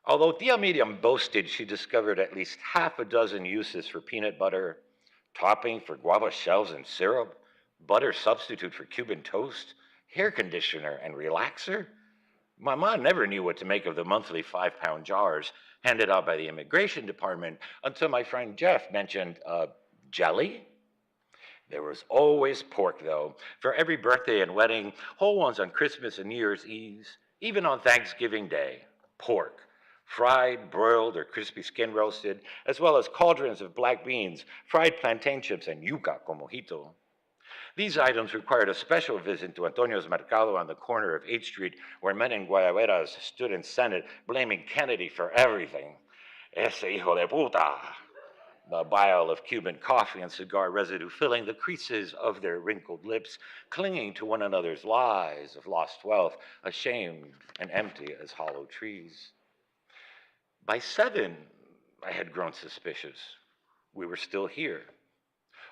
Although Tia Miriam boasted she discovered at least half a dozen uses for peanut butter, topping for guava shells and syrup, butter substitute for Cuban toast, hair conditioner and relaxer, Mama never knew what to make of the monthly 5-pound jars handed out by the immigration department until my friend Jeff mentioned jelly. There was always pork, though, for every birthday and wedding, whole ones on Christmas and New Year's Eves, even on Thanksgiving Day. Pork, fried, broiled, or crispy skin roasted, as well as cauldrons of black beans, fried plantain chips, and yuca con mojito. These items required a special visit to Antonio's Mercado on the corner of 8th Street, where men in guayaberas stood in Senate blaming Kennedy for everything. Ese hijo de puta. The bile of Cuban coffee and cigar residue filling the creases of their wrinkled lips, clinging to one another's lies of lost wealth, ashamed and empty as hollow trees. By 7, I had grown suspicious. We were still here.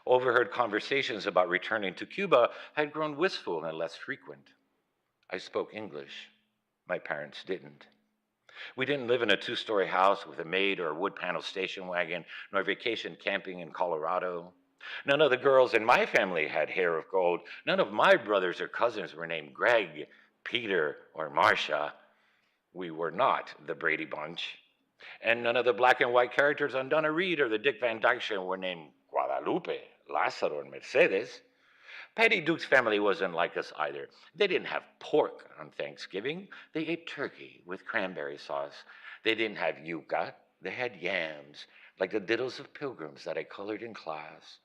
Overheard conversations about returning to Cuba had grown wistful and less frequent. I spoke English. My parents didn't. We didn't live in a 2-story house with a maid or a wood panel station wagon, nor vacation camping in Colorado. None of the girls in my family had hair of gold. None of my brothers or cousins were named Greg, Peter, or Marcia. We were not the Brady Bunch. And none of the black and white characters on Donna Reed or the Dick Van Dyke Show were named Guadalupe, Lázaro, and Mercedes. Patty Duke's family wasn't like us either. They didn't have pork on Thanksgiving. They ate turkey with cranberry sauce. They didn't have yuca. They had yams, like the diddles of pilgrims that I colored in class.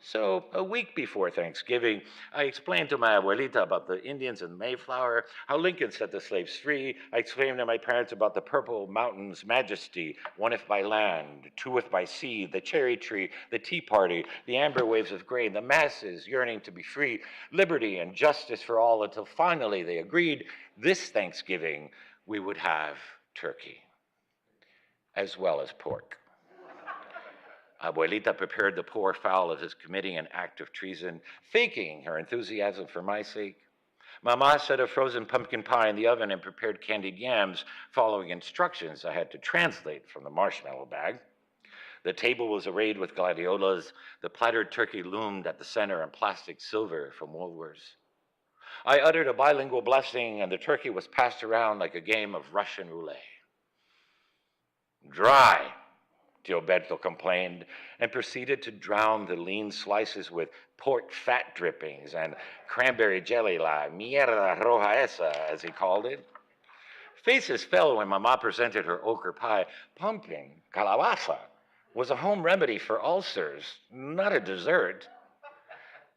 So a week before Thanksgiving, I explained to my abuelita about the Indians in Mayflower, how Lincoln set the slaves free. I explained to my parents about the Purple Mountain's majesty, one if by land, two if by sea, the cherry tree, the Tea Party, the amber waves of grain, the masses yearning to be free, liberty and justice for all, until finally they agreed this Thanksgiving we would have turkey, as well as pork. Abuelita prepared the poor fowl as is committing an act of treason, faking her enthusiasm for my sake. Mama set a frozen pumpkin pie in the oven and prepared candied yams, following instructions I had to translate from the marshmallow bag. The table was arrayed with gladiolas. The plattered turkey loomed at the center in plastic silver from Woolworths. I uttered a bilingual blessing, and the turkey was passed around like a game of Russian roulette. Dry, Gilberto complained, and proceeded to drown the lean slices with pork fat drippings and cranberry jelly, la mierda roja esa, as he called it. Faces fell when Mama presented her ochre pie. Pumpkin, calabaza, was a home remedy for ulcers, not a dessert.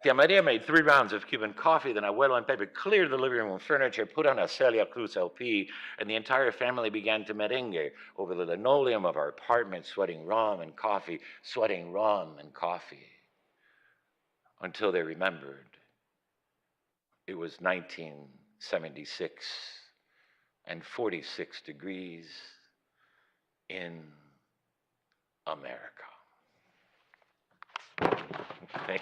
Tia Maria made 3 rounds of Cuban coffee, then Abuelo and Pepe cleared the living room furniture, put on a Celia Cruz LP, and the entire family began to merengue over the linoleum of our apartment, sweating rum and coffee, until they remembered. It was 1976 and 46 degrees in America. Thank you.